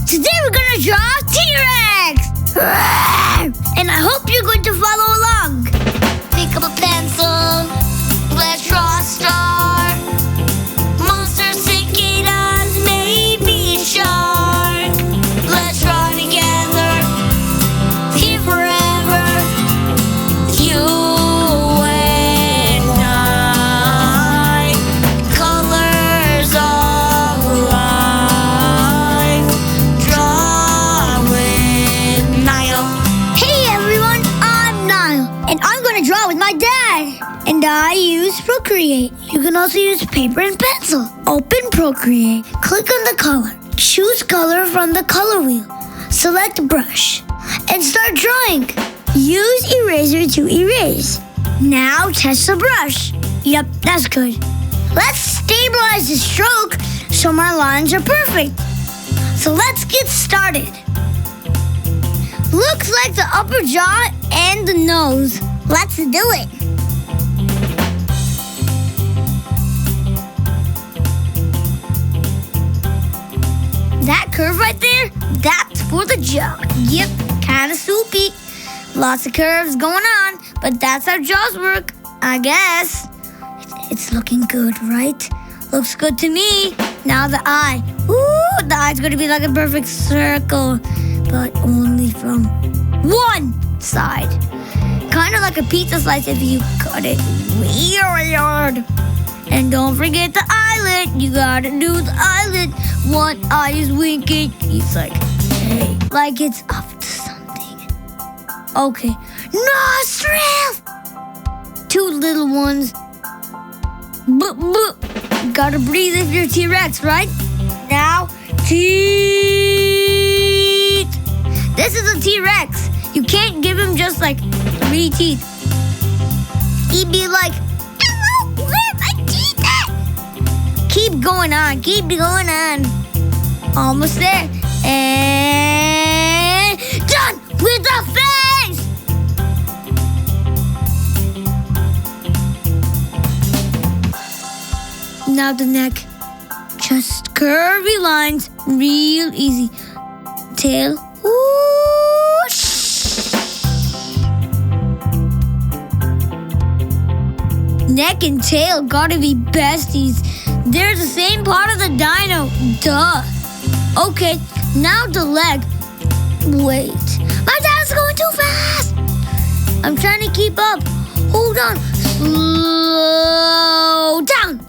Today we're gonna draw T-Rex! And I hope you're going to follow along. Pick up a pencil, let's draw a star. Monster cicadas, maybe a shark. Let's draw together, here forever. You and I, colors of life. Draw with Nyle. Hey everyone, I'm Nyle, and I'm going to draw with my dad. And I use Procreate. You can also use paper and pencil. Open Procreate, click on the color. Choose color from the color wheel. Select brush and start drawing. Use eraser to erase. Now test the brush. Yep, that's good. Let's stabilize the stroke so my lines are perfect. So let's get started. Looks like the upper jaw and the nose. Let's do it. That curve right there, that's for the jaw. Yep, kind of soupy. Lots of curves going on, but that's how jaws work, I guess. It's looking good, right? Looks good to me. Now the eye. Ooh, the eye's going to be like a perfect circle, but only from one side. Kind of like a pizza slice if you cut it weird. And don't forget the eyelid. You gotta do the eyelid. One eye is winking. He's like, hey, like it's up to something. Okay. Nostrils! Two little ones. Boop, boop. Gotta breathe if you're T-Rex, right? Now, teeth. This is a T-Rex. You can't give him just like 3 teeth. He'd be like, hello, where are my teeth at? Keep going on, keep going on. Almost there. And done with the face! Now the neck. Just curvy lines, real easy. Tail. Whoosh. Neck and tail gotta be besties. They're the same part of the dino. Duh. Okay, now the leg. Wait, my dad's going too fast. I'm trying to keep up. Hold on. Slow down.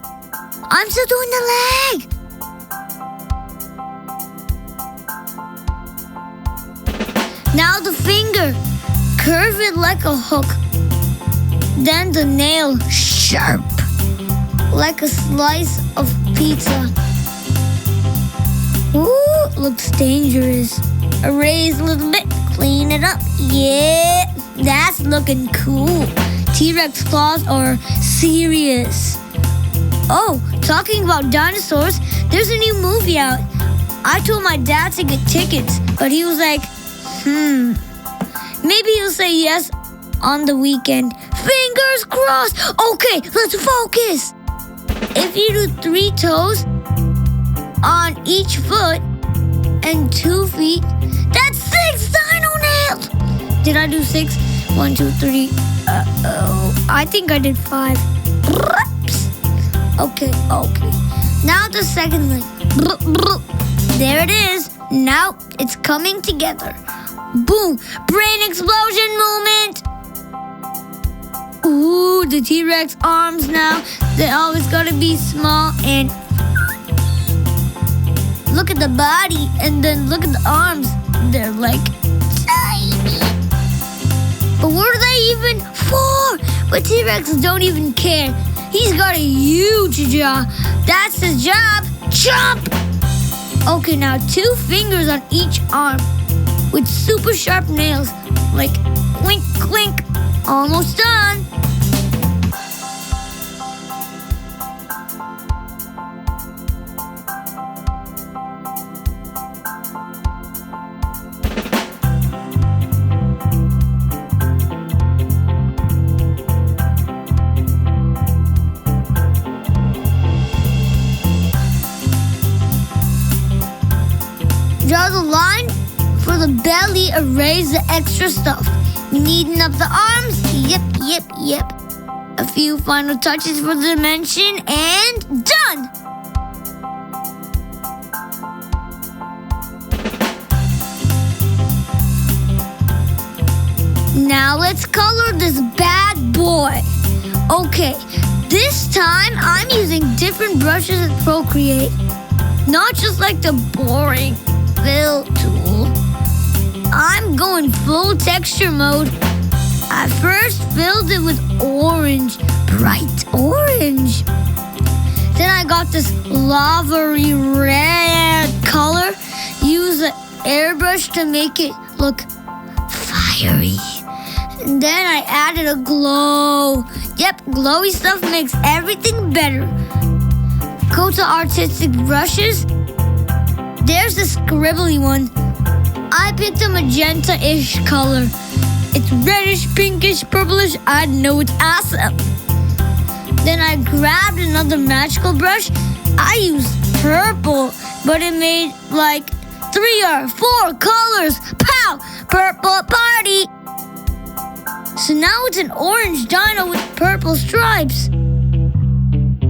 I'm still doing the leg. Now the finger. Curve it like a hook. Then the nail. Sharp. Like a slice of pizza. Ooh, looks dangerous. Erase a little bit. Clean it up. Yeah, that's looking cool. T-Rex claws are serious. Oh, talking about dinosaurs, there's a new movie out. I told my dad to get tickets, but he was like, maybe he'll say yes on the weekend. Fingers crossed. Okay, let's focus. If you do 3 toes on each foot and 2 feet, that's 6 dino nails. Did I do 6? 1, 2, 3. I think I did 5. Okay. Now the second leg. There it is. Now it's coming together. Boom! Brain explosion moment! Ooh, the T-Rex arms now. They always gotta be small and look at the body and then look at the arms. They're like tiny. But what are they even for? But T-Rexes don't even care. He's got a huge jaw. That's his job. Jump! Okay, now 2 fingers on each arm with super sharp nails. Like clink, clink. Almost done. Draw the line for the belly, erase the extra stuff. Neaten up the arms, yep. A few final touches for the dimension, and done! Now let's color this bad boy. Okay, this time I'm using different brushes in Procreate. Not just like the boring fill tool. I'm going full texture mode. I first filled it with orange, bright orange. Then I got this lava-y red color. Use an airbrush to make it look fiery. And then I added a glow. Yep, glowy stuff makes everything better. Go to artistic brushes. There's the scribbly one. I picked a magenta-ish color. It's reddish, pinkish, purplish. I know it's awesome. Then I grabbed another magical brush. I used purple, but it made like 3 or 4 colors. Pow! Purple party! So now it's an orange dino with purple stripes.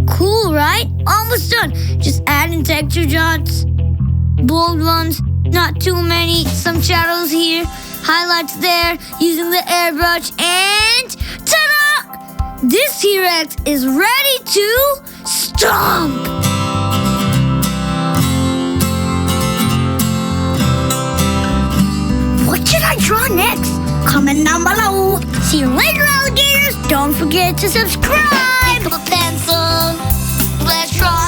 Cool, right? Almost done. Just adding texture dots. Bold ones, not too many. Some shadows here, highlights there, using the airbrush, and ta-da! This T-Rex is ready to stomp! What should I draw next? Comment down below. See you later, alligators. Don't forget to subscribe. Pick up a pencil. Let's draw